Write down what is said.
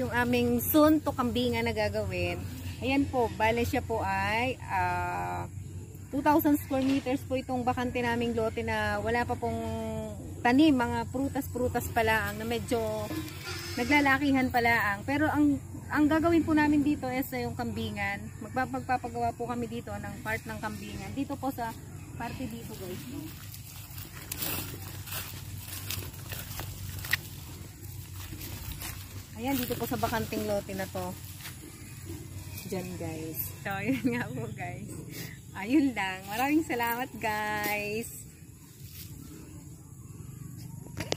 yung aming soon to kambingan na gagawin. Ayan po, bale siya po ay 2,000 square meters po itong bakante naming lote na wala pa pong tanim, mga prutas-prutas pala ang na medyo naglalakihan pala ang. Pero ang gagawin po namin dito is yung kambingan. Magpapagawa po kami dito ng part ng kambingan. Dito po sa parte dito guys. No? Ayan, dito po sa bakanting lote na to. Diyan guys. So, yun nga po guys. Ayun lang. Maraming salamat guys.